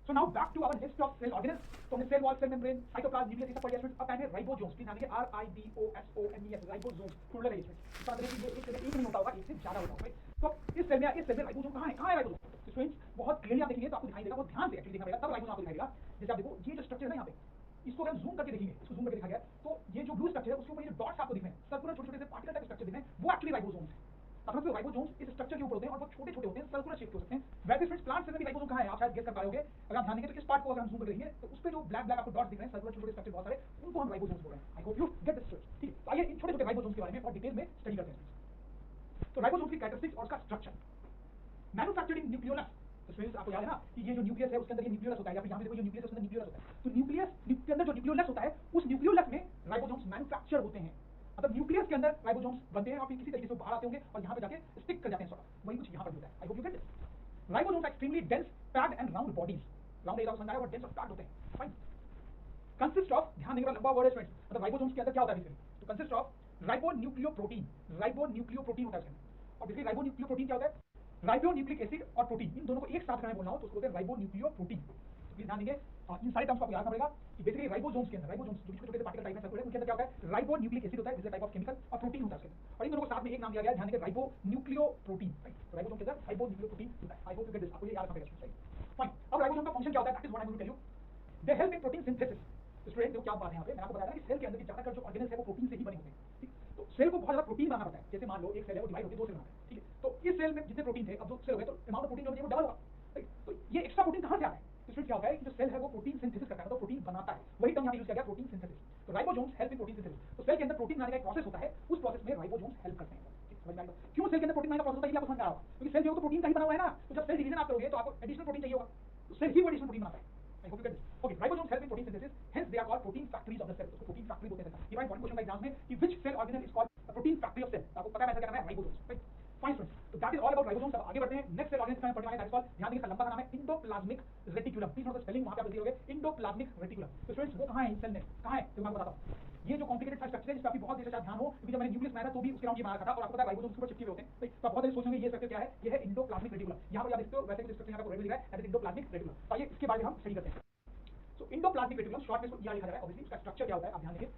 So now back to our list of cell organelles. तो हमने cell wall, cell membrane, cytoplasm, nucleus, ये सब पढ़ लिया स्टूडेंट्स। अब टाइम है राइबोसोम्स। प्लीज ध्यान दीजिए, RIBOSOMES, राइबोसोम्स, प्लूरल है इसमें। इसका मतलब है कि ये एक नहीं होता होगा, एक से ज्यादा होता होगा। तो इस सेल में राइबोसोम कहाँ है राइबोसोम? तो स्टूडेंट्स बहुत क्लियरली आप देखेंगे तो आपको दिखाई देगा, बहुत ध्यान से एक्चुअली देखना पड़ेगा, तब राइबोसोम आपको दिखाई देगा। जैसे आप देखो, ये जो स्ट्रक्चर है ना यहाँ पे, इसको अगर हम जूम करके देखेंगे, इसको जूम करके दिखा गया, तो ये जो ब्लू स्ट्रक्चर है उसके ऊपर ये जो डॉट्स आपको दिख रहे हैं, सर्कुलर छोटे-छोटे से पार्टिकल टाइप स्ट्रक्चर दिख रहे हैं, वो एक्चुअली राइबोसोम्स हैं। मतलब राइबोसोम्स इस स्ट्रक्चर के ऊपर होते हैं और वो छोटे-छोटे होते हैं, सर्कुलर शेप के हो सकते हैं। वैसे फ्रेंड्स प्लांट सेल में भी राइबोसोम कहाँ है? आप शायद गेस कर पा रहे होंगे। अगर आप ध्यान देंगे तो इस पार्ट को अगर हम जूम करके देखेंगे तो उस पे जो ब्लैक आपको डॉट्स दिख रहे हैं, सर्कुलर छोटे-छोटे स्ट्रक्चर बहुत सारे, उनको हम राइबोसोम्स बोल रहे हैं। आई होप यू गेट दिस। ठीक है, तो आइए इन छोटे-छोटे राइबोसोम्स के बारे में और डिटेल में स्टडी करते हैं। तो राइबोसोम्स की कैरेक्टरिस्टिक्स और उसका स्ट्रक्चर। Manufactured in nucleolus. तो फ्रेंड्स आपको याद है ना कि ये जो न्यूक्लियस है उसके अंदर ये न्यूक्लियोलस होता है, या फिर यहाँ पे देखो ये न्यूक्लियस है उसके अंदर न्यूक्लियोलस होता है। तो न्यूक्लियस के अंदर जो न्यूक्लियोलस होता है, उस न्यूक्लियोलस में राइबोसोम्स मैन्युफैक्चर होते हैं। मतलब न्यूक्लियस के अंदर राइबोसोम्स बनते हैं और फिर किसी तरीके से बाहर आते होंगे और यहाँ पे जाके स्टिक कर जाते हैं। वही कुछ यहाँ पर होता है। I hope you get this. Ribosomes extremely dense, packed and round bodies. Round area समझ आया और डेंस और पैक्ड होते हैं। फाइन। कंसिस्ट ऑफ, ध्यान देने का लंबा वर्ड है फ्रेंड्स, मतलब राइबोसोम्स के अंदर क्या होता है बेसिकली? तो कंसिस्ट ऑफ राइबोन्यूक्लियोप्रोटीन। राइबोन्यूक्लियोप्रोटीन होता है उसके अंदर। और बेसिकली राइबोन्यूक्लियोप्रोटीन क्या होता है? राइबोन्यूक्लिक एसिड और प्रोटीन, इन दोनों को एक साथ अगर मैं बोलना हो तो उसको बोलते हैं राइबोन्यूक्लियोप्रोटीन। तो प्लीज ध्यान देंगे, इन सारे टर्म्स को आपको याद रखना पड़ेगा कि बेसिकली राइबोसोम्स के अंदर, राइबोसोम्स जो छोटे-छोटे पार्टिकल टाइप में सर्कुलर है, उनके अंदर क्या होता है? राइबोन्यूक्लिक एसिड होता है, जिससे टाइप ऑफ केमिकल, और प्रोटीन होता है उसके अंदर। और इन दोनों को साथ में एक नाम दिया गया है, ध्यान देंगे, राइबोन्यूक्लियोप्रोटीन। तो राइबोसोम के अंदर राइबोन्यूक्लियोप्रोटीन होता है। I hope you get this. आपको ये याद रखना पड़ेगा। Right, fine. अब राइबोसोम का फंक्शन क्या होता है? That is what I am going to tell you. They help in protein synthesis. तो स्टूडेंट देखो क्या बात है यहाँ पे, मैंने आपको बताया कि सेल के अंदर की ज्यादातर जो ऑर्गेनेल्स है वो प्रोटीन से ही बने होते हैं। ठीक, तो सेल को बहुत ज्यादा प्रोटीन बनाना पड़ता है। जैसे मान लो एक सेल है, वो डिवाइड होती है, दो सेल बनाते हैं। ठीक है, तो इस सेल में जितने प्रोटीन थे, अब दो सेल हो गए, तो अमाउंट ऑफ प्रोटीन जो है वो डबल होगा। तो ये एक्स्ट्रा प्रोटीन कहाँ से आ रहा है? तो इसमें क्या होता है कि जो सेल है वो प्रोटीन सिंथेसिस करता है, तो प्रोटीन बनाता है। वही टर्म यहाँ पे यूज किया गया, प्रोटीन सिंथेसिस। तो ribosomes help in protein synthesis. तो सेल के अंदर प्रोटीन बनाने का एक प्रोसेस होता है, उस प्रोसेस में राइबोसोम्स हेल्प करते हैं। समझ में आएगा क्यों सेल के अंदर प्रोटीन बनाने का प्रोसेस होता है? ये आपको समझ में आ रहा होगा, क्योंकि सेल जो है तो प्रोटीन का ही बना हुआ है ना। तो जब सेल डिवीजन आप करोगे तो आपको एडिशनल प्रोटीन चाहिए होगा, तो सेल ही वो एडिशनल प्रोटीन बनाता है। I hope you get this. Okay, ribosomes help in protein synthesis. Hence, they are called protein factories of the cell. तो protein factory बोलते हैं। ये important question का एग्जाम में कि which cell organelle is called a protein factory of cell. आपको पता है ऐसा क्या करना है? Ribosomes. Right? Fine friends. तो that is all about ribosomes. अब आगे बढ़ते हैं। Next cell organelle पढ़ने वाले हैं, that is called, ध्यान देंगे, इसका लंबा नाम है endoplasmic reticulum. Please note the spelling, वहाँ पे आप देखोगे endoplasmic reticulum. तो friends वो कहाँ है इस सेल में? कहाँ है? तो मैं आपको बताता हूँ। ये जो कॉम्प्लिकेटेड सा स्ट्रक्चर है, जिसका आपकी बहुत देर से ध्यान हो, क्योंकि जब मैंने न्यूक्लियस बनाया था तो भी उसके राउंड ये बना रखा था, और आपको पता है राइबोसोम्स के ऊपर चिपके हुए होते हैं। तो आप बहुत देर सोचेंगे ये स्ट्रक्चर क्या है? ये है एंडोप्लाज्मिक रेटिकुलम। यहाँ पर आप देखते हो वैसे कुछ स्ट्रक्चर यहाँ पर रेड दिख रहा है, दैट इज एंडोप्लाज्मिक रेटिकुलम। तो आइए इसके बारे में हम स्टडी करते हैं। So इंडोप्लाज्मिक रेटिकुलम, शॉर्ट में इसको ER लिखा जाता है। ऑब्वियसली उसका स्ट्रक्चर क्या होता है आप ध्यान देंगे।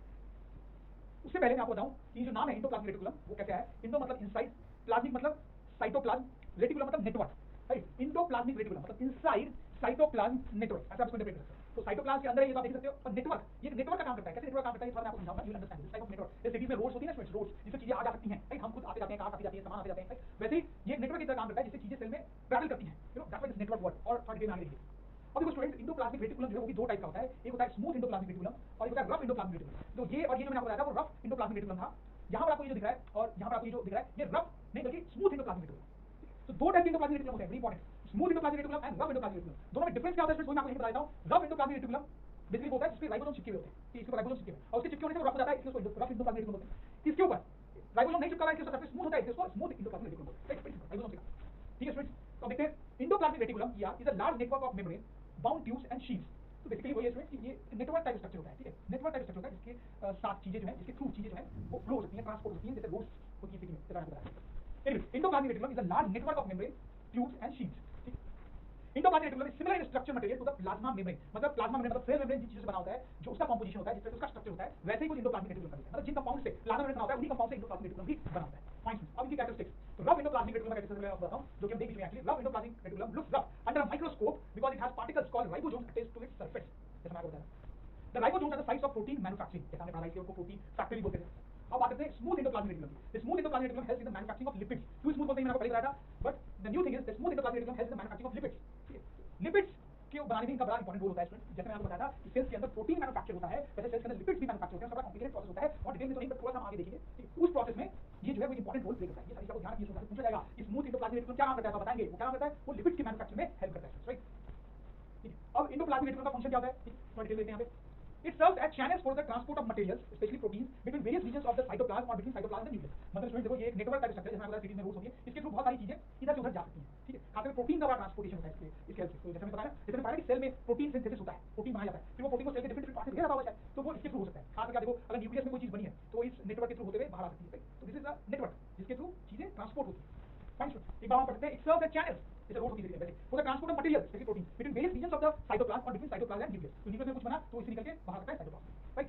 उससे पहले मैं आपको बताऊं कि जो नाम है इंडोप्लाज्मिक रेटिकुलम वो कैसा है। इंडो मतलब इनसाइड, प्लाज्मिक मतलब साइटोप्लाज्म, रेटिकुलम मतलब नेटवर्क। राइट, इंडोप्लाज्मिक रेटिकुलम मतलब इनसाइड साइटोप्लाज्म नेटवर्क, ऐसा आप इसको इंटरप्रेट कर सकते हो। तो साइटोप्लाज्म के अंदर ये तो आप देख सकते हो, और नेटवर्क, ये नेटवर्क का काम करता है। कैसे नेटवर्क काम करता है ये थोड़ा मैं आपको समझाऊंगा, you will understand this type of network. जैसे सिटीज में रोड्स होती है ना स्टूडेंट्स, रोड्स जिससे चीजें आ जा सकती हैं। राइट, हम खुद आते जाते हैं, कार आती जाती है, सामान आते जाते हैं। वैसे ही ये नेटवर्क की तरह काम करता है, जिससे चीजें सेल में ट्रैवल करती हैं। You know that's why this network work. और थोड़ा डिटेल में आगे देखिए। अब देखो स्टूडेंट, इंडोप्लाज्मिक रेटिकुलम जो है वो भी दो टाइप का होता है। एक होता है स्मूथ इंडोप्लाज्मिक रेटिकुलम और एक होता है रफ इंडोप्लाज्मिक रेटिकुलम। तो ये और ये जो मैंने आपको बताया था वो रफ इंडोप्लाज्मिक रेटिकुलम था। यहाँ पर आपको ये जो दिख रहा है और यहाँ पर आपको ये जो दिख रहा है, ये रफ नहीं बल्कि स्मूथ इंडोप्लाज्मिक रेटिकुलम। तो दो टाइप के इंडोप्लाज्मिक रेटिकुलम होते हैं, very important. Smooth endoplasmic reticulum and rough endoplasmic reticulum. दोनों में डिफरेंस क्या होता है मैं आपको यही बता देता हूँ। रफ इंडोप्लाज्मिक रेटिकुलम बेसिकली होता है जिसपे राइबोसोम चिपके हुए होते हैं। इसके ऊपर राइबोसोम चिपके हुए और उसके चिपके होने से वो रफ हो जाता है, इसलिए उसको रफ इंडोप्लाज्मिक रेटिकुलम बोलते हैं। इसके ऊपर राइबोसोम नहीं चिपका हुआ है, इसके सरफेस स्मूथ होता है, इसलिए उसको स्मूथ इंडोप्लाज्मिक रेटिकुलम बोलते हैं। राइबोसोम के साथ, ठीक है स्टूडेंट्स। तो अब देखते हैं इंडोप्लाज्मिक रेटिकुलम या is a large network of membrane, bound tubes and sheets. तो बेसिकली वही है स्टूडेंट कि ये नेटवर्क टाइप स्ट्रक्चर होता है। ठीक है, नेटवर्क टाइप स्ट्रक्चर होता है जिसके साथ चीजें जो है, जिसके थ्रू चीजें जो है वो फ्लो हो सकती हैं, ट्रांसपोर्ट होती हैं, जैसे रोड्स होती है सिटी में, जैसा मैंने बताया। Anyway, endoplasmic reticulum is a large network of membrane, tubes and sheets. Endoplasmic reticulum is similar in structure material to the plasma membrane. मतलब प्लाज्मा मेम्ब्रेन मतलब सेल मेम्ब्रेन जिस चीज से बना होता है, जो उसका कंपोजिशन होता है, जिस तरह उसका स्ट्रक्चर होता है, वैसे ही कुछ इंडोप्लाज्मिक रेटिकुलम का भी है। मतलब जिन कंपाउंड से प्लाज्मा मेम्ब्रेन बना होता है, उन्हीं कंपाउंड से इंडोप्लाज्मिक रेटिकुलम भी बना होता है। फाइन। अब इनकी कैरेक्टरिस्टिक्स। तो रफ इंडोप्लाज्मिक रेटिकुलम का कैरेक्टरिस्टिक्स मैं आपको बताऊं, जो कि हम देख चुके हैं actually. Rough endoplasmic reticulum looks rough under a microscope because it has particles called ribosomes attached to its surface, जैसा मैं आपको बताया। The ribosomes are the sites of protein manufacturing, जैसा हमने पढ़ा है, इसको प्रोटीन फैक्ट्री बोलते हैं। अब बात करते हैं smooth endoplasmic reticulum. The smooth endoplasmic reticulum helps in the manufacturing of lipids. क्यों स्मूथ बोलते हैं मैंने आपको पहले बताया था, but the new thing is the smooth endoplasmic reticulum helps in the manufacturing of lipids. Lipids के बनाने में इनका बड़ा इंपॉर्टेंट रोल होता है स्टूडेंट। जैसे मैंने आपको बताया था कि सेल्स के अंदर प्रोटीन मैन्युफैक्चर होता है, वैसे सेल्स के अंदर लिपिड्स भी मैन्युफैक्चर होते हैं। उसका बड़ा कॉम्प्लिकेटेड प्रोसेस होता है, और डिटेल में तो नहीं, बट थोड़ा सा हम आगे देखेंगे। उस प्रोसेस में ये जो है वो इंपॉर्टेंट रोल प्ले करता है। ये सारी चीजों को ध्यान रखिए, पूछा जाएगा कि स्मूथ इंडोप्लाज्मिक रेटिकुलम क्या काम करता है, तो बताएंगे वो क्या काम करता है, वो लिपिड्स की मैन्युफैक्चर में हेल्प करता है। राइट, ठीक है। अब इंडोप्लाज्मिक रेटिकुलम का फंक्शन क्या होता है, थोड़ा डिटेल देखते हैं यहाँ पे। It serves as channels for the transport of materials, especially proteins, between various regions of the cytoplasm or between cytoplasm and nucleus. मतलब इसमें देखो ये एक नेटवर्क टाइप स्ट्रक्चर है, जैसे मैंने बताया सिटीज में रोड्स होती है, इसके थ्रू बहुत सारी चीजें इधर से उधर जा सकती हैं। ठीक है, खासकर प्रोटीन का बड़ा ट्रांसपोर्टेशन होता है इसके हेल्प से। तो जैसे मैंने बताया, जैसे मैंने बताया कि सेल में प्रोटीन सिंथेसिस होता है, प्रोटीन बनाया जाता है, फिर वो प्रोटीन को सेल के डिफरेंट पार्ट से भेजा जाता है, तो वो इसके थ्रू हो सकता है। खासकर देखो अगर न्यूक्लियस में कोई चीज बनी है तो इस नेटवर्क के थ्रू होते हुए बाहर आ सकती है। तो दिस इज अ नेटवर्क जिसके थ्रू चीजें ट्रांसपोर्ट होती है। फाइन, एक बार हम पढ़ते हैं, इट सर्व्स एज चैनल्स, जैसे रोड होती है वैसे, for the transport of material जैसे protein between various regions of the cytoplasm और बिटवीन साइटोप्लाज्म एंड न्यूक्लियस। तो न्यूक्लियस में कुछ बना तो इसे निकल के बाहर आता है cytoplasm, right?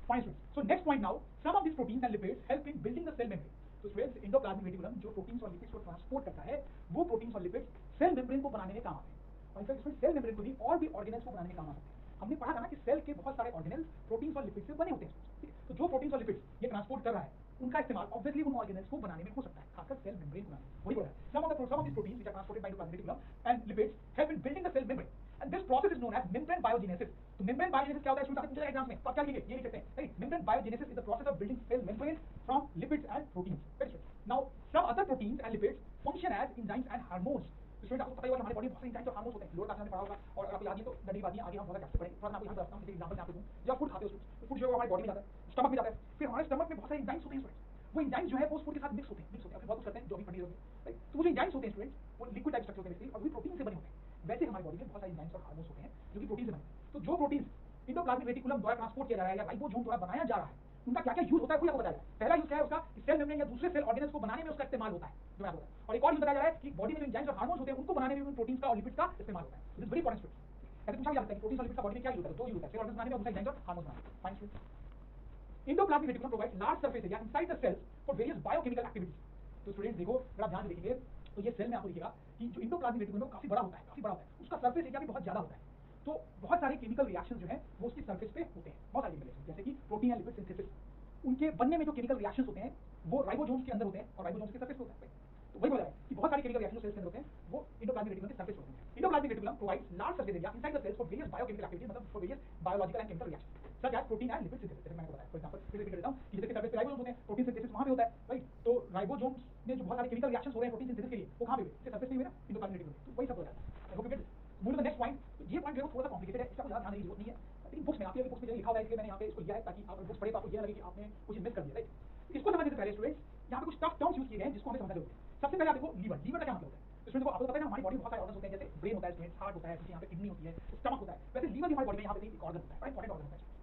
Fine students, so next point now, some of this proteins and lipids help in building the cell membrane. तो स्टूडेंट्स एंडोप्लाज्मिक रेटिकुलम जो प्रोटीन्स और लिपिड्स को ट्रांसपोर्ट करता है, वो प्रोटीन्स और लिपिड्स सेल मेम्ब्रेन को बनाने में काम आते हैं। और इनफैक्ट सेल मेम्ब्रेन को भी और भी ऑर्गेनेल्स को बनाने में काम आते हैं। हमने पढ़ा था ना कि सेल के बहुत सारे ऑर्गेनेल्स प्रोटीन्स और लिपिड्स से बने होते हैं, ठीक है? तो जो प्रोटीन्स और लिपिड्स ये ट्रांसपोर्ट कर रहा है, उनका इस्तेमाल ऑब्वियसली उन ऑर्गेनेल्स को बनाने में हो सकता है, खासकर सेल मेम्ब्रेन बनाने में। वही बोल रहा है, some of these proteins which are transported by endoplasmic reticulum and lipids help in building the cell membrane, and this process is known as membrane biogenesis। तो membrane biogenesis क्या होता है? स्टूडेंट्स आपने पूछा एग्जाम में, तो आप क्या लिखेंगे? ये लिख सकते हैं, right? membrane biogenesis is the process of building cell membrane from lipids and proteins, very good। now some other proteins and lipids function as enzymes and hormones। तो स्टूडेंट आपको पता ही होगा हमारे बॉडी में बहुत सारे एंजाइम्स और हार्मोन्स होते हैं, लोअर क्लास में पढ़ा होगा, और अगर आपको याद नहीं तो डंडी बात नहीं, आगे हम बहुत चैप्टर पढ़ेंगे। थोड़ा मैं आपको यहाँ बताता हूँ, जैसे एग्जांपल मैं आपको दूं, जब आप फूड खाते हो, तो फूड जो है हमारे बॉडी में जाता है, स्टमक में जाता है, फिर हमारे स्टमक में बहुत सारे एंजाइम्स होते हैं स्टूडेंट। वो एंजाइम्स जो है वो उस फूड के साथ मिक्स होते हैं, फिर बहुत कुछ करते हैं जो भी पढ़ी होगी, राइट? तो वो जो एंजाइम्स होते हैं स्टूडेंट, वो लिक्विड टाइप स्ट्रक्चर होते हैं और वो प्रोटीन से बने होते हैं। वैसे हमारी बॉडी में बहुत सारे एंजाइम्स और हार्मोन्स होते हैं जो कि प्रोटीन से बने हैं। तो जो प्रोटीन एंडोप्लाज्मिक रेटिकुलम द्वारा ट्रांसपोर्ट किया जा रहा है या राइबोसोम द्वारा बनाया जा रहा है, उनका क्या क्या यूज होता है वो आपको बताया जाए। पहला यूज क्या है उसका? सेल मेम्ब्रेन या दूसरे सेल ऑर्गेनेल्स को बनाने में उसका इस्तेमाल होता है, जो मैं आपको बताया। और एक और यूज बताया जा रहा है कि बॉडी में जो एंजाइम्स और हार्मोन्स होते हैं उनको बनाने में भी प्रोटीन्स का और लिपिड्स का इस्तेमाल होता है। This is very important students. ऐसे पूछा जाता है कि प्रोटीन्स और लिपिड्स का बॉडी में क्या यूज होता है? दो यूज होता है, सेल ऑर्गेन्स बनाने में और दूसरा एंजाइम्स और हार्मोन्स बनाने में। Fine students, endoplasmic reticulum provides large surface area inside the cells for various biochemical activities. तो स्टूडेंट्स देखो, अगर आप ध्यान से देखेंगे तो ये सेल में आपको दिखेगा कि जो एंडोप्लाज्मिक रेटिकुलम है काफी बड़ा होता है, उसका सरफेस एरिया भी बहुत ज्यादा होता है। तो बहुत सारे केमिकल रिएक्शंस जो है वो उसकी सरफेस पे होते हैं, बहुत सारे केमिकल रिएक्शंस, जैसे कि प्रोटीन एंड लिपिड सिंथेसिस। उनके बनने में जो केमिकल रिएक्शंस होते हैं वो राइबोसोम्स के अंदर होते हैं और राइबोसोम्स के सरफेस पे होते हैं। तो वही बोला है कि बहुत सारे केमिकल रिएक्शंस सेल्स के अंदर होते हैं वो एंडोप्लाज्मिक रेटिकुलम के सरफेस पे होते हैं। Endoplasmic reticulum provides large surface area inside the cells for various biochemical activities, मतलब for various biological and chemical reactions such as protein and lipid synthesis. जैसे मैंने बताया, फॉर एग्जांपल फिर रिपीट करता हूं कि जैसे सरफेस पे राइबोसोम्स होते हैं, प्रोटीन सिंथेसिस वहां पे होता है, राइट? तो राइबोसोम्स में जो बहुत सारे केमिकल रिएक्शंस हो रहे हैं प्रोटीन सिंथेसिस के लिए, वो कहां पे हुए? सरफेस पे हुए ना, एंडोप्लाज्मिक रेटिकुलम। तो वही सब हो रहा है। I hope you get this. Move to the next point. तो ये पॉइंट जो है थोड़ा सा कॉम्प्लिकेटेड है, इसका ध्यान देने की जरूरत नहीं है, लेकिन बुक्स में आपकी बुक्स में लिखा हुआ है, इसलिए मैंने यहाँ पे इसको लिया है ताकि आप बुक्स पढ़े तो आपको ये लगे कि आपने कुछ मिस कर दिया, राइट? इसको समझने से पहले स्टूडेंट्स यहाँ पे कुछ टफ टर्म्स यूज किए गए हैं जिसको हमें समझना जरूरी है। सबसे पहले आप देखो लीवर। लीवर का क्या मतलब होता है? स्टूडेंट्स को आपको पता है ना, हमारी बॉडी में बहुत सारे ऑर्गन्स होते हैं, जैसे ब्रेन होता है स्टूडेंट्स, हार्ट होता है, यहाँ पे किडनी होती है, स्टमक होता है। वैसे लीवर भी हमारी बॉडी में यहाँ पे एक ऑर्गन होता है, इंपॉर्टेंट ऑर्गन होता है।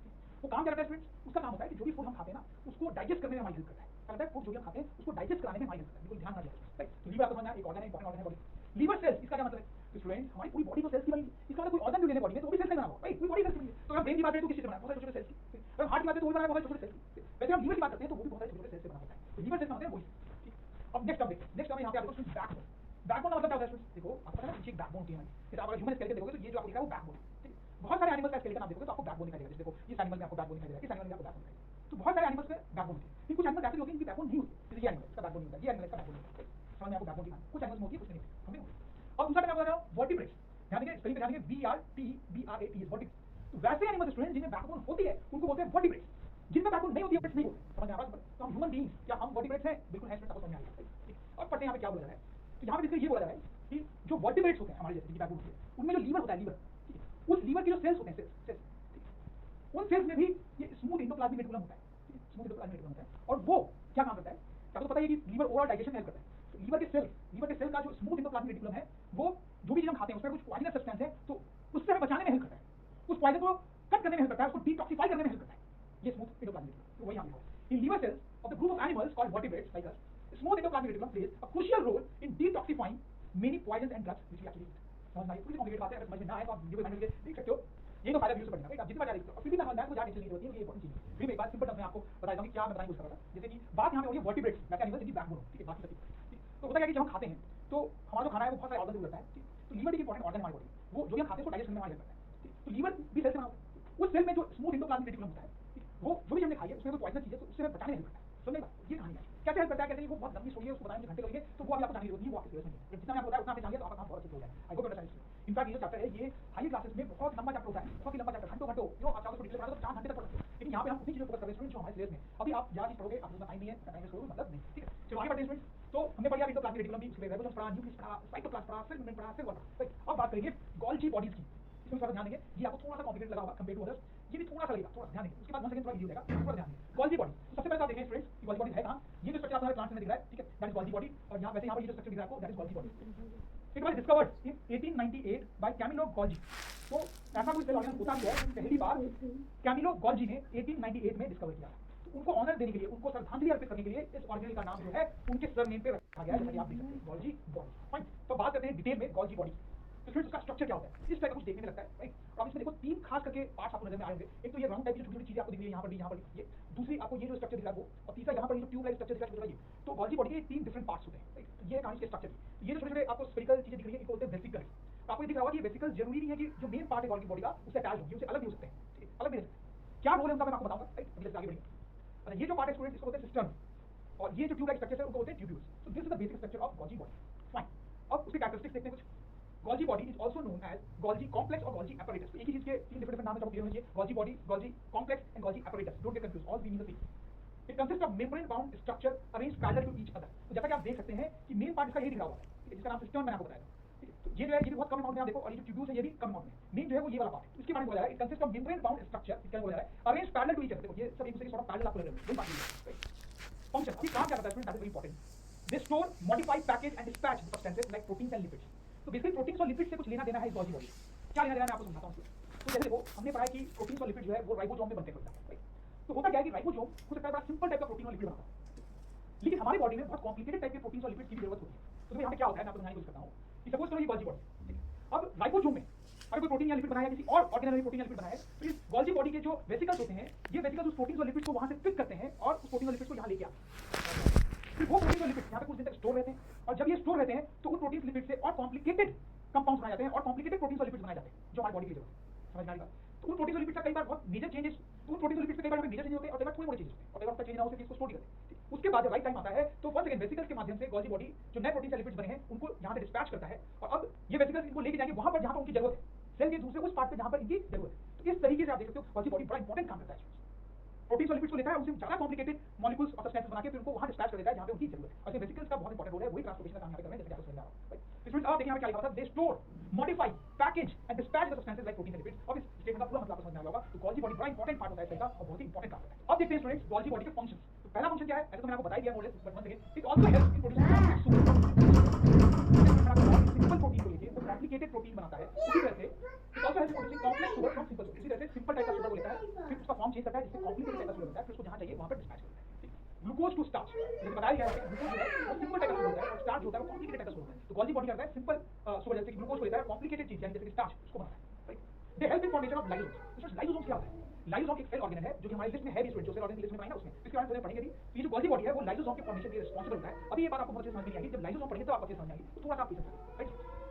वो काम क्या करता है स्टूडेंट्स? उसका काम होता है कि जो भी फूड हम खाते हैं ना, उसको डाइजेस्ट करने में हमारी हेल्प करता है। क्या करता है? फूड जो भी हम खाते हैं उसको डाइजेस्ट कराने में हमारी हेल्प करता है। बिल्कुल ध्यान रखिए, राइट? तो लीवर आपको समझना है, एक ऑर्गन है, इंपॉर्टेंट ऑर्गन है बॉडी। लीवर सेल्स, इसका क्या मतलब है? तो स्टूडेंट्स हमारी पूरी बॉडी तो सेल्स की बनी, इसका मतलब कोई ऑर्गन भी लेने बॉडी में तो वो भी सेल्स से बना हुआ, राइट? पूरी बॉडी सेल्स की। तो अगर ब्रेन की बात करें तो किस चीज से बना है? बहुत सारे छोटे सेल्स की। अगर हार्ट की बात करें तो वो भी बना है बहुत सारे छोटे सेल्स की। वैसे हम लीवर की बात करते हैं तो वो भी बहुत सारे छोटे सेल्स से बना होता है। तो लीवर सेल्स का मतलब है वही। अब नेक्स्ट टर्म देखिए, नेक्स्ट टर्म यहाँ पे आपको स्टूडेंट्स बैकबोन। बैकबोन का मतलब क्या होता है स्टूडेंट्स? देखो आपको पता है पीछे एक बैकबोन होती है हमारी। जैसे आप अगर ह्यूमन स्केलेटन देखोगे तो ये जो आपको दिख रहा है वो बैकबोन है, ठीक है? बहुत सारे एनिमल्स का स्केलेटन आप देखोगे तो आपको बैकबोन दिखाई देगा। जैसे देखो इस एनिमल में आपको बैकबोन दिखाई देगा, इस एनिमल में आपको बैकबोन दिखाई देगा। तो बहुत सारे एनिमल्स में बैकबोन होती है, लेकिन कुछ एनिमल्स ऐसे होते हैं जिनकी बैकबोन नहीं होती। जैसे ये एनिमल, इसका बैकबोन नहीं होता, ये एनिमल इसका बैकबोन नहीं होता। समझ में आपको बैकबोन दिखाना, कुछ एनिमल्स में होती है, कुछ नहीं होती, समझे? और दूसरा मैं बता रहा हूँ वर्टिब्रेट्स। ध्यान देंगे, स्पेलिंग पे ध्यान देंगे, VRTBRATS, वर्टिब्रेट्स। तो वैसे एनिमल्स स्टूडेंट्स जिनमें बैकबोन होती है उनको बोलते हैं वर्टिब्रेट्स, जिनमें बैकबोन नहीं होती है नहीं होते। समझ में आ रहा है? तो हम ह्यूमन बीइंग्स क्या हम वर्टिब्रेट्स हैं? बिल्कुल है स्टूडेंट्स, आपको समझ में आ रहा है। और पढ़ते हैं यहाँ पे क्या बोला जा रहा है। तो यहाँ पे देखिए ये बोला जा रहा है कि जो वर्टिब्रेट्स होते हैं हमारे जैसे जिनकी बैकबोन होती है, उनमें जो लीवर होता है, लीवर, ठीक है? उस लीवर के जो सेल्स होते हैं, सेल्स, उन सेल्स में भी ये स्मूथ एंडोप्लाज्मिक रेटिकुलम होता है, ठीक है? स्मूथ एंडोप्लाज्मिक रेटिकुलम होता है। और वो क्या काम करता है? आपको पता है कि लीवर ओवरऑल डाइजेशन में हेल्प करता है। तो लीवर के सेल का जो स्मूथ एंडोप्लाज्मिक रेटिकुलम है, वो जो भी चीज हम खाते हैं उसमें कुछ पॉइजनस सब्सटेंस है तो उससे हमें बचाने में हेल्प करता है, उस पॉइजन को कट करने में हेल्प करता है, उसको डिटॉक्सिफाई करने में हेल्प करता है, ये स्मूथ एंडोप्लाज्मिक रेटिकुलम। तो वही हम in liver cells of the group of animals called vertebrates like us, smooth endoplasmic reticulum plays a crucial role in detoxifying many poisons and drugs which we actually eat. समझ में आई? थोड़ी complicated बात है, अगर समझ में ना आए तो आप वीडियो में देख सकते हो। ये तो फायदा वीडियो से पढ़ना, राइट? आप जितनी बार जाएंगे और फिर भी ना समझ में आए तो ज़्यादा टेंशन नहीं होती है, ये इंपॉर्टेंट चीज है। फिर एक बात सिंपल टर्म में आपको बता देता हूं कि क्या मैं बताने की कोशिश कर रहा था। जैसे कि बात यहाँ पे हो रही है वर्टिब्रेट्स, वैसे एनिमल्स जिनकी बैकबोन हो, ठीक है? बाकी सब ठीक। तो होता क्या है कि जब हम खाते हैं तो हमारा जो खाना है वो बहुत सारे ऑर्गन से होता है, ठीक? तो लीवर एक इंपॉर्टेंट ऑर्गन है हमारी बॉडी, वो जो भी हम खाते हैं उसको डाइजेस्ट करने में हमारी हेल्प करता है, ठीक? तो लीवर भी सेल से बना होता है। उस सेल में जो स्मूथ एंडोप्लाज्मिक रेटिकुलम होता है, ठीक? वो जो भी हमने खाई है उसमें कोई पॉइजनस चीज है तो उससे हमें बचाने में हेल्प करता है। समझेगा? ये कहानी है। कैसे हेल्प करता है, कैसे नहीं, वो बहुत लंबी स्टोरी है, उसको बताने में घंटे लगेंगे, तो वो अभी आपको जानने की जरूरत नहीं है, वो आपके सिलेबस में है। जितना मैं आपको बताया उतना आपने जान लिया तो आपका काम बहुत अच्छे से हो जाएगा। आई होप यू अंडरस्टैंड। इनफैक्ट ये जो चैप्टर है ये हाई क्लासेस में बहुत लंबा चैप्टर होता है, बहुत ही लंबा चैप्टर, घंटों घंटों आप चाहो तो डिटेल पढ़ा दो, 4 घंटे तक पढ़ सकते हो। लेकिन यहाँ पे हम उतनी चीजों को फोकस कर रहे हैं स्टूडेंट जो हमारे सिलेबस में। अभी आप ज्यादा चीज पढ़ोगे, आपको उतना टाइम नहीं है, टाइम वेस्ट करोगे मतलब नहीं, ठीक है? चलो आगे बढ़ते हैं स्टूडेंट। तो हमने पढ़ लिया एंडोप्लाज्मिक रेटिकुलम भी, उसके राइबोसोम्स पढ़ा, न्यूक्लियस पढ़ा, साइटोप्लाज्म पढ़ा, सेल मेम्ब्रेन पढ़ा, सेल वॉल पढ़ा, राइट? अब बात करेंगे गोल्जी बॉडीज की। इसमें थोड़ा ध्यान देंगे, ये आपको थोड़ा सा कॉम्प्लिकेटेड लगा होगा कंपेयर टू अदर्स, ये भी थोड़ा सा लगेगा, थोड़ा ध्यान देंगे। उसके बाद 1 सेकंड थोड़ा इजी हो जाएगा, थोड़ा ध्यान देंगे। गोल्जी बॉडी, तो सबसे पहले तो आप देखें स्टूडेंट्स कि गोल्जी बॉडी है कहां? ये जो स्ट्रक्चर आपको प्लांट में दिख रहा है, ठीक है? That is Golgi body. और यहाँ वैसे यहाँ पर ये जो स्ट्रक्चर दिख रहा है आपको, that is Golgi body. It was discovered in 1898 by Camillo Golgi. तो ऐसा कोई सेल ऑर्गेनिज्म होता भी है, पहली बार कैमिलो गोल्जी ने 1898 में डिस्कवर किया। तो उनको ऑनर देने के लिए, उनको श्रद्धांजलि अर्पित करने के लिए इस ऑर्गेनेल का नाम जो है उनके सरनेम पे रखा गया है, जैसा कि आप देख सकते हैं, गोल्जी बॉडी। फाइन। तो बात करते हैं डिटेल में गोल्जी बॉडी। तो फ्रेंड्स उसका स्ट्रक्चर क्या होता है, इस टाइप का कुछ देखने में लगता है, राइट। और आप इसमें देखो तीन खास करके पार्ट्स आपको नजर में आएंगे। एक तो ये राउंड टाइप की छोटी छोटी चीजें आपको दिख रही है, यहाँ पर भी, यहाँ पर भी ये। दूसरी आपको ये जो स्ट्रक्चर दिख रहा है वो, और तीसरा यहाँ पर ये जो ट्यूब लाइक स्ट्रक्चर दिख रहा है छोटा ये। तो गोल्जी बॉडी के तीन डिफरेंट पार्ट्स होते हैं, राइट। तो ये कहानी के स्ट्रक्चर की। ये जो छोटे छोटे आपको स्फेरिकल चीजें दिख रही है इनको बोलते हैं वेसिकल्स। तो आपको ये दिख रहा होगा कि ये वेसिकल्स जरूरी नहीं है कि जो मेन पार्ट है गोल्जी बॉडी का उससे अटैच हो, ये उससे अलग भी हो सकते हैं, अलग भी हो सकते हैं। क्या रोल है उनका मैं आपको बताऊंगा, राइट। अभी आगे बढ़ेंगे। अच्छा, ये जो पार्ट है स्टूडेंट इसको बोलते हैं सिस्टम, और ये जो ट्यूब लाइक स्ट्रक्चर है उनको बोलते हैं ट्यूब्यूल्स। तो this is the basic structure of Golgi body, fine. अब उसके कैरेक्टरिस्टिक्स देखते हैं कुछ। Golgi body is also known as Golgi complex or Golgi apparatus. तो एक ही चीज के तीन डिफरेंट नाम है, क्लियर होना चाहिए। Golgi body, Golgi complex and Golgi apparatus. Don't get confused. All three mean the same. It consists of membrane-bound structure arranged parallel to each other. तो जैसा कि आप देख सकते हैं कि मेन पार्ट इसका यही दिख रहा होगा, ठीक है, जिसका नाम सिस्टम मैंने आपको बताया था, ठीक है। तो ये जो है ये भी बहुत कम अमाउंट में आप देखो, और ये जो ट्यूब्यूल्स है ये भी कम अमाउंट में। मेन जो है वो ये वाला पार्ट है, इसके बारे में बोला जा रहा है। It consists of membrane-bound structure, इसका बोला जा रहा है arranged parallel to each other। देखो ये सब एक दूसरे के sort of parallel आपको लग रहे हैं, वही बात है। फंक्शन अभी काम क्या करता है student, that is very important. They store, modify, package and dispatch substances like proteins and lipids. तो बेसिकली प्रोटीन्स और लिपिड्स से कुछ लेना देना है इस गोल्जी बॉडी। क्या लेना देना है मैं आपको समझाता हूँ। तो जैसे देखो हमने पढ़ा है कि प्रोटीन्स और लिपिड जो है वो राइबोसोम में बनते हैं, राइट। तो होता क्या है कि राइबोसोम हो सकता है बड़ा सिंपल टाइप का प्रोटीन और लिपिड बनाता है, लेकिन हमारी बॉडी में बहुत कॉम्प्लिकेटेड टाइप के प्रोटीन्स और लिपिड की जरूरत होती है। तो यहाँ पे क्या होता है मैं आपको समझाने की कोशिश करता हूँ कि सपोज करो ये गोल्जी बॉडी, ठीक है। अब राइबोसोम में अगर कोई प्रोटीन या लिपिड बनाया, किसी और ऑर्गेनल प्रोटीन या लिपिड बनाया, तो इस गोल्जी बॉडी के जो वेसिकल्स होते हैं ये वेसिकल्स उस प्रोटीन और लिपिड को वहां से पिक करते हैं और उस प्रोटीन और लिपिड को यहाँ लेके आते हैं। फिर वो प्रोटीन और लिपिड यहाँ पे कुछ दिन तक स्टोर रहते हैं, और जब ये स्टोर रहते हैं तो उन प्रोटीन लिपिड से और कॉम्प्लिकेटेड कंपाउंड्स बनाए जाते हैं और कॉम्प्लिकेटेड प्रोटीन्स और लिपिड्स बनाए जाते हैं जो हमारी बॉडी की जरूरत है, समझ में आएगा। तो उन प्रोटीन्स और लिपिड्स का कई बार बहुत मेजर चेंजेस, तो उन प्रोटीन्स और लिपिड्स में कई बार मेजर चेंज होते हैं और कई बार थोड़े मोटे चेंज होते हैं, और कई बार चेंज ना हो सके इसको स्टोर करते हैं। उसके बाद जब राइट टाइम आता है तो वंस अगेन वेसिकल्स के माध्यम से गोल्जी बॉडी जो नए प्रोटीन या लिपिड्स बने हैं उनको यहाँ से डिस्पैच करता है, और अब ये वेसिकल्स इनको लेके जाएंगे वहां पर जहां पर उनकी जरूरत है, सेल के दूसरे उस पार्ट पे जहां पर इनकी जरूरत है। तो इस तरीके से आप देख सकते हो गोल्जी बॉडी बड़ा इंपॉर्टेंट काम करता है। प्रोटीन्स और लिपिड्स को लेता है, उनसे ज्यादा कॉम्प्लिकेटेड मॉलिक्यूल्स और सब्सटेंसेस बना के फिर उनको वहां डिस्पैच कर देता है जहां पे उनकी जरूरत है। और वेसिकल्स का बहुत इंपॉर्टेंट रोल है, वही ट्रांसपोर्टेशन का काम यहाँ पे कर रहे हैं, जैसे आपको समझ आ रहा है। इसमें आप देखिए यहाँ पे क्या लिखा था, they store, modify, package and dispatch the substances like protein and lipids. अब इस स्टेटमेंट का पूरा मतलब आपको समझ में आ गया होगा। तो गोल्जी बॉडी बड़ा इंपॉर्टेंट पार्ट होता है इसका और बहुत ही इंपॉर्टेंट काम करता है। अब देखते हैं स्टूडेंट्स गोल्जी बॉडी के फंक्शंस। तो पहला फंक्शन क्या है, ऐसे तो मैंने आपको बता ही दिया more less, but once again it also helps in producing simple protein को लेके वो कॉम्प्लिकेटेड प्रोटीन बनाता है। उसी तरह से it also helps in producing complex sugar from simple sugar. इसी तरह से सिंपल टाइप का शुगर को लेता है, फिर उसका फॉर्म चेंज करता है जिससे कॉम्प्लिकेटेड टाइप का शुगर बनता है, फिर उसको जहां चाहिए वहां पर डिस्पैच करता है। ग्लूकोज टू स्टार्च, जैसे बताया गया है ग्लूकोज जो है वो सिंपल टाइप का शुगर होता है और स्टार्च होता है वो कॉम्प्लिकेटेड टाइप का शुगर होता है। तो गोल्जी बॉडी करता है सिंपल शुगर, जैसे कि ग्लूकोज को लेता है कॉम्प्लिकेटेड चीज यानी जैसे कि स्टार्च उसको बनाता है, right. They help in formation of lysosomes. तो लाइसोसोम्स क्या होता है, लाइसोसोम एक सेल ऑर्गेनल है जो कि हमारी लिस्ट में है भी स्टूडेंट, जो सेल ऑर्गेनल की लिस्ट में पाएंगे उसमें इसके बारे में पढ़ेंगे भी। तो ये जो गोल्जी बॉडी है वो लाइसोसोम के फॉर्मेशन के लिए रिस्पांसिबल होता है। अभी ये बात आपको बहुत अच्छे समझ में नहीं आएगी, जब लाइसोसोम पढ़ेंगे तो आपको अच्छे समझ में आएगी, तो थोड़ा सा आप पीछे चलिए, right.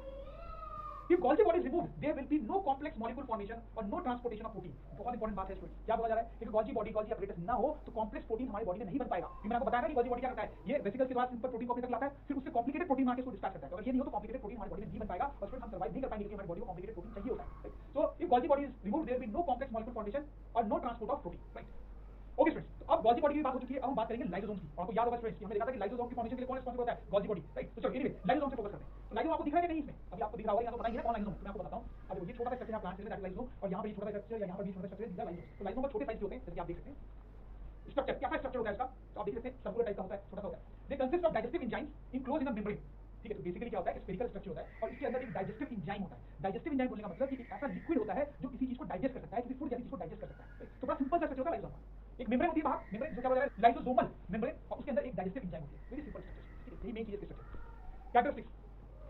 If Golgi body is removed, there will be no complex molecule formation or no transportation of protein. बहुत इंपॉर्टेंट बात है स्टूडेंट, क्या बोला जा रहा है कि Golgi body, Golgi apparatus ना हो तो कॉम्प्लेक्स प्रोटीन हमारी बॉडी में नहीं बन पाएगा। ये मैंने आपको बताया ना कि Golgi body क्या करता है, ये वेसिकल्स के द्वारा सिंपल प्रोटीन को अपने तक लाता है, फिर उससे कॉम्प्लिकेटेड प्रोटीन बना के उसको डिस्पैच करता है। अगर ये नहीं हो तो कॉम्प्लिकेटेड प्रोटीन हमारी बॉडी में नहीं बन पाएगा और स्टूडेंट हम सर्वाइव नहीं कर पाएंगे क्योंकि हमारी बॉडी को कॉम्प्लिकेटेड प्रोटीन चाहिए होता है। So if Golgi body is removed, there will be no complex molecule formation or no transport of protein, right? Okay students, तो अब गोल्जी बॉडी की बात हो चुकी है, अब हम बात करेंगे लाइसोसोम की। और आपको याद होगा स्टूडेंट्स कि हमने देखा था कि लाइसोसोम की फॉर्मेशन के लिए कौन रिस्पांसिबल होता है, गोल्जी बॉडी, राइट। तो चलो एनीवे लाइसोसोम से फोकस करते हैं। तो लाइसोसोम आपको दिख रहा है कि नहीं इसमें, अभी आपको दिख रहा होगा, यहाँ तो पता ही है कौन लाइसोसोम, मैं आपको बताता हूँ। अब देखो ये छोटा सा स्ट्रक्चर है प्लांट सेल में लाइसोसोम, और यहाँ पर ये छोटा सा स्ट्रक्चर या यहाँ पर भी छोटा सा स्ट्रक्चर है लाइसोसोम। तो लाइसोसोम छोटे साइज के होते हैं, जैसे आप देख सकते हैं। स्ट्रक्चर क्या स्ट्रक्चर होता है इसका, तो आप देख सकते हैं सर्कुलर टाइप का होता है, छोटा सा होता है। They consist of digestive enzymes enclose in a membrane, ठीक है। तो बेसिकली क्या होता है, स्फेरिकल स्ट्रक्चर होता है और इसके अंदर एक डाइजेस्टिव एंजाइम होता है। डाइजेस्टिव एंजाइम बोलने का मतलब कि एक ऐसा लिक्विड होता है जो किसी चीज को डाइजेस्ट कर सकता है, किसी फूड जैसी चीज को डाइजेस्ट कर सकता है। तो बड़ा सिंपल सा स्ट्रक्चर होता है लाइसोसोम। एक मेम्ब्रेन होती है बाहर, मेम्ब्रेन जो क्या बोला जाता है लाइसोसोमल मेम्ब्रेन, और उसके अंदर एक डाइजेस्टिव एंजाइम होती है। वेरी सिंपल स्ट्रक्चर, ठीक है। यही मेन चीज है structure. Characteristics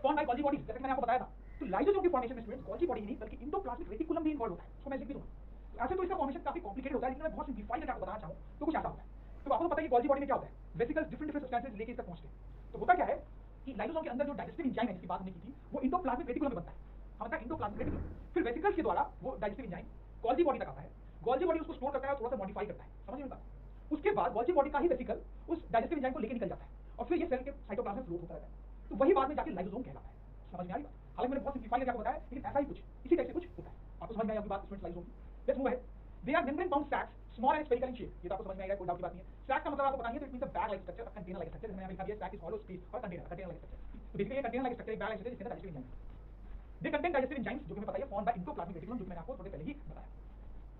form by Golgi body, जैसे मैंने आपको बताया था। तो लाइसोसोम की फॉर्मेशन में स्टूडेंट्स गोल्जी बॉडी नहीं बल्कि एंडोप्लाज्मिक रेटिकुलम भी इन्वॉल्व होता है, उसको मैं लिख भी दूंगा। ऐसे तो इसका फॉर्मेशन काफी कॉम्प्लिकेटेड होता है, लेकिन मैं बहुत सिंप्लीफाई करके आपको बताना चाहूँ तो कुछ ऐसा होता है। तो आपको पता है कि गोल्जी बॉडी में क्या होता है, वेसिकल्स डिफरेंट डिफरेंट सब्सटेंसेस लेके इसका पहुंचते हैं। तो होता क्या है कि लाइसोसोम के अंदर जो डाइजेस्टिव एंजाइम है जिसकी बात हमने की थी वो एंडोप्लाज्मिक रेटिकुलम में बनता है, हम बताएं एंडोप्लाज्मिक रेटिकुलम। फिर वेसिकल्स के द्वारा वो डाइजेस्टिव एंजाइम गोल्जी बॉडी तक आता है, गोल्जी बॉडी उसको स्टोर करता है और थोड़ा सा मॉडिफाई करता है, समझ में आता है। उसके बाद गोल्जी बॉडी का ही वेसिकल उस डाइजेस्टिव एंजाइम को लेकर निकल जाता है और फिर ये सेल के साइटोप्लाज्म में फ्लोट होता रहता है। तो वही बाद में जाके लाइसोसोम कहलाता है, समझ में आ रही बात। हालांकि मैंने बहुत सिंप्लीफाई करके आपको बताया, लेकिन ऐसा ही कुछ इसी टाइप से कुछ होता है। आपको समझ में आई आपकी बात स्टूडेंट्स लाइसोसोम की। Let's move ahead. They are membrane bound sacs, small and spherical in shape. ये तो आपको समझ में आएगा, कोई डाउट की बात नहीं है। सैक का मतलब आपको पता नहीं है, तो it means a bag like structure, a container like structure. जैसे मैंने लिखा दिया सैक इज हॉलो स्पेस और कंटेनर लाइक स्ट्रक्चर। तो बेसिकली ये कंटेनर लाइक स्ट्रक्चर, एक बैग लाइक स्ट्रक्चर जिसके अंदर digestive enzyme. They contain digestive enzymes जो कि हमें पता है फॉर्म्ड बाय एंडोप्लाज्मिक रेटिकुलम, जो मैंने आपको थोड़े पहले ही बताया।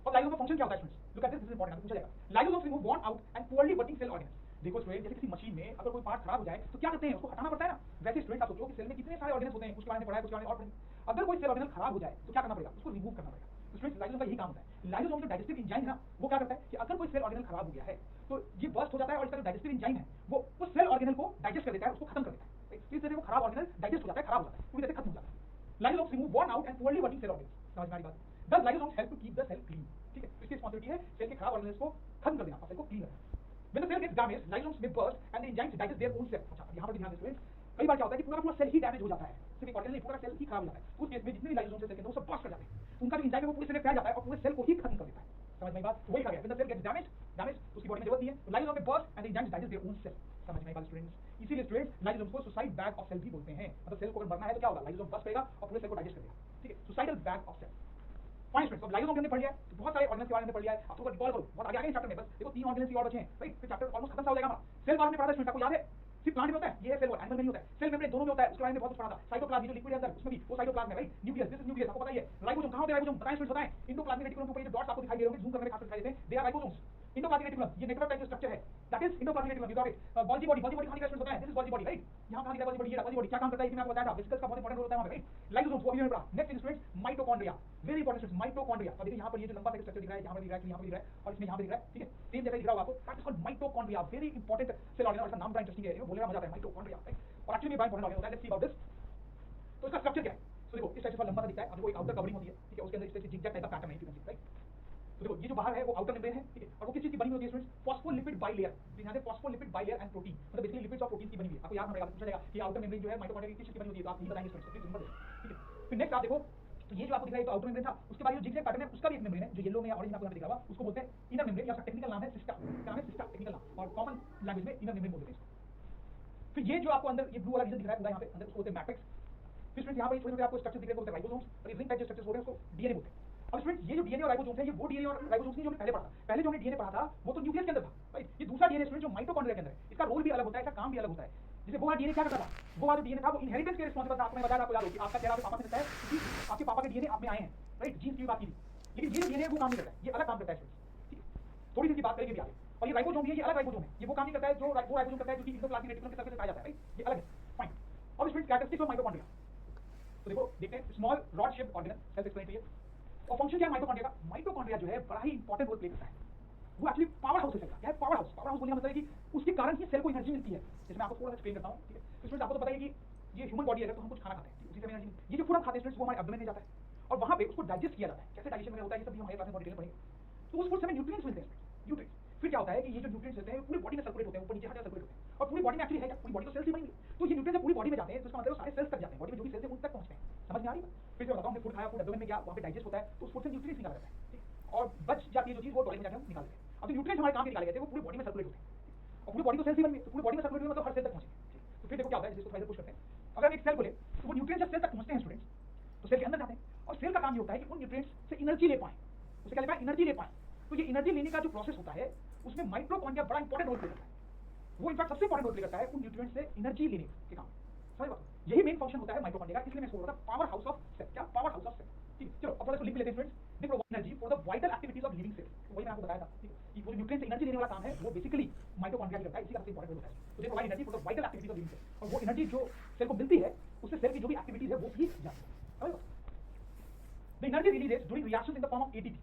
और लाइसोसोम का फंक्शन क्या होता है students, look at this, this is important, पूछा जाएगा। Lysosome remove worn out and poorly working cell organelles. देखो स्टूडेंट, जैसे किसी मशीन में अगर कोई पार्ट खराब हो जाए तो क्या करते हैं, उसको हटाना पड़ता है ना। वैसे स्टूडेंट आप सोचो कि सेल में कितने सारे ऑर्गेनल्स होते हैं, कुछ के बारे में पढ़ा है, कुछ के बारे में और पढ़ेंगे। अगर कोई सेल ऑर्गेनल खराब हो जाए तो क्या करना पड़ेगा, उसको रिमूव करना पड़ेगा। तो स्टूडेंट्स लाइसोसोम का यही काम होता है। लाइसोसोम जो डाइजेस्टिव एंजाइम है ना, वो क्या करता है कि अगर कोई सेल ऑर्गेनल खराब हो गया है तो ये बर्स्ट हो जाता है और इसका जो डाइजेस्टिव एंजाइम है वो उस सेल ऑर्गेनल को डाइजेस्ट कर देता है, उसको खत्म कर देता है। इस तरह से वो खराब ऑर्गेनल डाइजेस्ट हो जाता है, खराब हो जाता है, पूरी तरह से खत्म हो जाता है। Lysosomes remove worn out and poorly working cell organs. समझ में आ रही बात? Thus lysosomes help to keep the cell clean. ठीक है, इसकी रिस्पांसिबिलिटी है सेल के खराब ऑर्गेनेल्स को खत्म कर देना और सेल को क्लीन रखना. When the cell gets damaged, lysosomes may burst and the enzymes digest their own cell. अच्छा, यहाँ पर भी ध्यान दें स्टूडेंट्स, कई बार क्या होता है कि पूरा पूरा सेल ही डैमेज हो जाता है, सिर्फ एक ऑर्गेनल नहीं, पूरा सेल ही खराब हो जाता है. उस केस में जितने भी लाइसोसोम सेल के अंदर वो सब बर्स्ट कर जाते हैं, उनका जो एंजाइम है वो पूरे सेल में फैल जाता है और पूरे सेल को ही खत्म कर देता है. समझ में आई बात? वही कहा गया, when the cell gets damaged उसकी बॉडी में जरूरत नहीं है, तो लाइसोसोम में burst and the enzymes digest their own cell. समझ में आई बात स्टूडेंट्स? इसीलिए स्टूडेंट्स लाइसोसोम को सुसाइड बैग ऑफ सेल भी बोलते हैं. मतलब सेल को अगर मरना है तो क्या होगा, लाइसोसोम बर्स्ट करेगा और पूरे सेल को डाइजेस्ट करेगा. ठीक है, suicidal bag of cell. Fine students, अब लाइसोसोम हमने पढ़ लिया है, तो बहुत सारे ऑर्गेनल्स के बारे में पढ़ लिया है. अब थोड़ा रिकॉल करो, बहुत आगे आगे चैप्टर में, बस देखो 3 ऑर्गेनल्स ही और बचे हैं. राइट, फिर चैप्टर ऑलमोस्ट खत्म सा हो जाएगा हमारा. सेल बारे में पढ़ा था स्टूडेंट, आपको याद है? सिर्फ प्लांट में होता है, ये सेल एनिमल में नहीं होता है. सेल मेम्ब्रेन दोनों में होता है, उसके बारे में बहुत कुछ पढ़ा था. साइटोप्लाज्म जो लिक्विड है अंदर, उसमें भी वो साइटोप्लाज्म है. Right, nucleus, this is nucleus, आपको पता ही है. राइबोसोम कहां होते हैं? राइबोसोम बताएं स्टूडेंट्स, बताएं. एंडोप्लाज्मिक रेटिकुलम के ऊपर ये जो डॉट्स आपको दिखाई दे रहे होंगे, जूम करने में खास दिखाई देते हैं, they are ribosomes. Endoplasmic reticulum ये नेटवर्क टाइप का स्ट्रक्चर है, that is endoplasmic reticulum. You got it. Golgi body कहां दिखा स्टूडेंट्स, बताएं. This is Golgi body. Right, यहां कहां दिखा गोल्गी बॉडी? ये गोल्गी बॉडी क्या काम करता है, इसमें आपको बताया था. वेसिकल्स का बहुत इंपॉर्टेंट रोल होता है वहां पे. राइट, लाइसोसोम्स वो अभी मैंने पढ़ा. Next is students mitochondria, very important students, mitochondria. अब देखिए यहां पर ये जो लंबा सा स्ट्रक्चर दिख रहा है, यहां पर दिख रहा है, यहां पर दिख रहा है और इसमें यहां पर दिख रहा है. ठीक है, सेम जैसा दिख रहा होगा आपको. That is called mitochondria, very important cell organelle. और इसका नाम बड़ा इंटरेस्टिंग है, बोलने का मजा आता है, माइटोकॉन्ड्रिया. राइट, और एक्चुअली बड़ा इंपॉर्टेंट ऑर्गेनल होता है. Let's see about this. तो इसका स्ट्रक्चर क्या है? तो देखो इस टाइप से लंबा सा दिखता है. अब देखो एक आउटर कवरिंग होती है, ठीक है, उसके अंदर इस टाइप से जिगजैग टाइप का पैटर्न है, यू कैन सी. राइट, तो देखो ये जो बाहर है वो आउटर मेम्ब्रेन है. ठीक है, और वो किस चीज की बनी होती है स्टूडेंट्स? Phospholipid bilayer. ध्यान दें, फॉस्फोलिपिड बाइलेयर एंड प्रोटीन, मतलब बेसिकली लिपिड्स और प्रोटीन की बनी हुई है. आपको याद रखना पूछा जाएगा कि आउटर मेम्ब्रेन जो है माइटोकॉन्ड्रिया की किस चीज की बनी होती है, तो आप ये बताएंगे स्टूडेंट्स. Please remember this. ठीक है, फिर नेक्स्ट आप देखो, तो ये जो आपको दिख रहा है तो आउटर मेम्ब्रेन था. उसके बाद जो जिगजैग पैटर्न है उसका भी एक मेम्ब्रेन है जो येलो में या ऑरेंज में आपको दिख रहा होगा, उसको बोलते हैं इनर मेम्ब्रेन, या उसका टेक्निकल नाम है सिस्टा. क्या नाम है? सिस्टा, टेक्निकल नाम, और कॉमन लैंग्वेज में इनर मेम्ब्रेन बोलते हैं इसको. फिर ये जो आपको अंदर ये ब्लू वाला रीजन दिख रहा है पूरा यहाँ पे अंदर, उसको बोलते हैं मैट्रिक्स. फिर स्टूडेंट्स यहाँ पे छोटे छोटे आपको स्ट्रक्चर दिख रहे हैं राइबोसोम्स, और ये रिंग टाइप जो स्ट्रक्चर्स हो रहे हैं उसको डीएनए बोलते हैं. अब स्टूडेंट्स ये जो डीएनए और राइबोसोम्स है, ये वो डीएनए और राइबोसोम्स नहीं जो हमने पहले पढ़ा था. पहले जो हमने डीएनए पढ़ा था वो तो न्यूक्लियस के अंदर था. राइट, ये दूसरा डीएनए स्टूडेंट जो माइटोकॉन्ड्रिया के अंदर है, इसका रोल भी अलग होता है, इसका काम भी अलग होता है. जैसे वो वाला डीएनए क्या करता था, वो वाला डीएनए था वो इनहेरिटेंस के रिस्पांसिबल था. आपको मैं बताया, आपको याद हो कि आपका चेहरा आपके पापा से मिलता है क्योंकि आपके पापा के डीएनए आप में आए हैं. राइट, जीन्स की बात की थी, लेकिन ये जो डीएनए वो काम नहीं करता है, ये अलग काम करता है स्टूडेंट्स. ठीक है, थोड़ी सी बात करेंगे भी आगे. और ये राइबोसोम भी है, ये अलग राइबोसोम है, ये वो काम नहीं करता है जो वो राइबोसोम करता है जो कि एंडोप्लाज्मिक रेटिकुलम के सर्फेस पे पाया जाता है. राइट, ये अलग है. फाइन. अब स्टूडेंट्स कैरेक्टरिस्टिक्स ऑफ माइटोकॉन्ड्रिया, तो देखो देखते हैं. Small rod shaped organelle, self explanatory है. और फंक्शन क्या है माइटोकॉन्ड्रिया का? माइटोकॉन्ड्रिया जो है बड़ा ही इंपॉर्टेंट रोल प्ले करता है. वो एक्चुअली पावर हाउस है सेल का. क्या है पावर हाउस? पावर हाउस बोलने का मतलब है कि उसके कारण ही सेल को एनर्जी मिलती है. जैसे मैं आपको थोड़ा सा एक्सप्लेन करता हूँ. ठीक है, तो स्टूडेंट्स आपको तो पता है कि ये ह्यूमन बॉडी है, तो हम कुछ खाना खाते हैं, उसी से हमें एनर्जी. ये जो फूड हम खाते हैं स्टूडेंट्स वो हमारे एब्डोमेन में जाता है और वहां पे उसको डाइजेस्ट किया जाता है. कैसे डाइजेशन में होता है ये सब भी हम हमारे क्लास में बहुत डिटेल में पढ़ेंगे. तो उस फूड से हमें न्यूट्रिएंट्स मिलते हैं. न्यूट्रिएंट्स फिर क्या होता है कि ये जो न्यूट्रिएंट्स रहते हैं पूरी बॉडी में सर्कुलेट होते हैं, ऊपर नीचे हर जगह सर्कुलेट होते हैं. और पूरी बॉडी में एक्चुअली है क्या? पूरी बॉडी तो सेल्स ही बनी हुई है. तो ये न्यूट्रिएंट्स पूरी बॉडी में जाते हैं, तो इसका मतलब सारे सेल्स तक जाते हैं, बॉडी में जो भी सेल्स है उन तक पहुंचते हैं. समझ में आ रही है? फिर से बताता हूं, हमने फूड खाया, फूड एब्डोमेन में गया, वहां पे डाइजेस्ट होता है, तो उस फूड से न्यूट्रिएंट्स निकाला जाता है. ठीक, और बच जाती है जो चीज वो टॉयलेट में जाके हम निकाल देते हैं. अब जो न्यूट्रिएंट्स हमारे काम के निकाले गए थे वो पूरी बॉडी में सर्कुलेट होते हैं, और पूरी बॉडी तो सेल्स ही बनी हुई है, तो पूरी बॉडी में सर्कुलेट हुई मतलब हर सेल तक पहुंचे. तो फिर देखो क्या होता है, जिसको थोड़ा सा पुश करते हैं. अगर एक सेल बोले तो वो न्यूट्रिएंट्स जब सेल तक पहुंचते हैं स्टूडेंट्स, तो सेल के अंदर जाते हैं, और सेल का काम ये होता है कि उन न्यूट्रिएंट्स से एनर्जी ले पाए. उसे क्या ले पाए? एनर्जी ले पाए. तो ये एनर्जी लेने का जो प्रोसेस होता है उसमें माइटोकॉन्ड्रिया बड़ा इंपॉर्टेंट रोल प्ले करता है. वो इनफैक्ट सबसे इंपॉर्टेंट रोल प्ले करता है उन न्यूट्रिएंट्स से एनर्जी लेने के काम. समझ बात? यही मेन फंक्शन होता है माइटोकॉन्ड्रिया का, इसलिए मैं इसको बोल रहा था पावर हाउस ऑफ सेल. क्या? Power house of cell. ठीक है, चलो अब थोड़ा सा लिख लेते हैं students. They provide energy for the vital activities of living cell. तो वही मैं आपको बताया था. ठीक है, ये पूरे न्यूट्रिएंट्स से एनर्जी लेने वाला काम है वो बेसिकली माइटोकॉन्ड्रिया ही करता है, इसी का सबसे इंपॉर्टेंट रोल होता है. तो they provide energy for the vital activities of living cell, और वो एनर्जी जो सेल को मिलती है उससे सेल की जो भी एक्टिविटीज है वो भी जाती है. समझ लो, the energy releases during reactions in the form of ATP.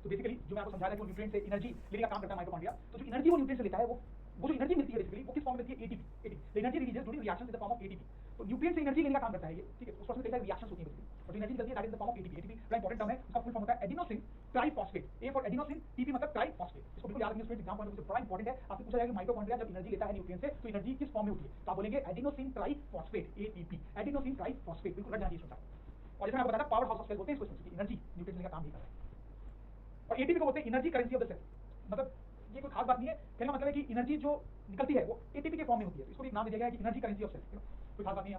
तो बेसिकली जो मैं आपको समझा रहा था कि न्यूट्रिएंट से एनर्जी लेने का काम करता है माइटोकॉन्ड्रिया. तो जो एनर्जी वो न्यूट्रिएंट से लेता है वो जो एनर्जी मिलती है बेसिकली वो किस फॉर्म में मिलती है? ATP. The energy releases during reactions in the form of ATP. तो न्यूट्रिएंट से एनर्जी लेने का काम करता है ये. ठीक है, उस प्रोसेस में कई सारी रिएक्शंस होती हैं बेसिकली, और जो एनर्जी निकलती है that is the form of ATP. ATP बड़ा इंपॉर्टेंट टर्म है, उसका फुल फॉर्म होता है adenosine triphosphate. A for adenosine, TP मतलब ट्राइफॉस्फेट. इसको बिल्कुल याद रखिए student, exam point of view से बड़ा इंपॉर्टेंट है. आपसे पूछा जाएगा माइटोकॉन्ड्रिया जब एनर्जी लेता है न्यूट्रिएंट से तो एनर्जी किस फॉर्म में होती है? तो आप बोलेंगे adenosine triphosphate, ATP. Adenosine triphosphate बिल्कुल रट जाना चाहिए सुनता. और जैसे मैं आपको बताया पावर हाउस ऑफ सेल बोलते हैं इसको, एनर्जी न्यूट्रिएंट लेने का काम ही कर रहा है. और एटीपी को बोलते हैं energy currency of the cell. मतलब ये कोई खास बात नहीं है, कहने का मतलब है कि एनर्जी जो निकलती है वो एटीपी के फॉर्म में होती है. इसको भी एक नाम दिया गया है कि एनर्जी करेंसी ऑफ सेल. कोई खास बात नहीं है.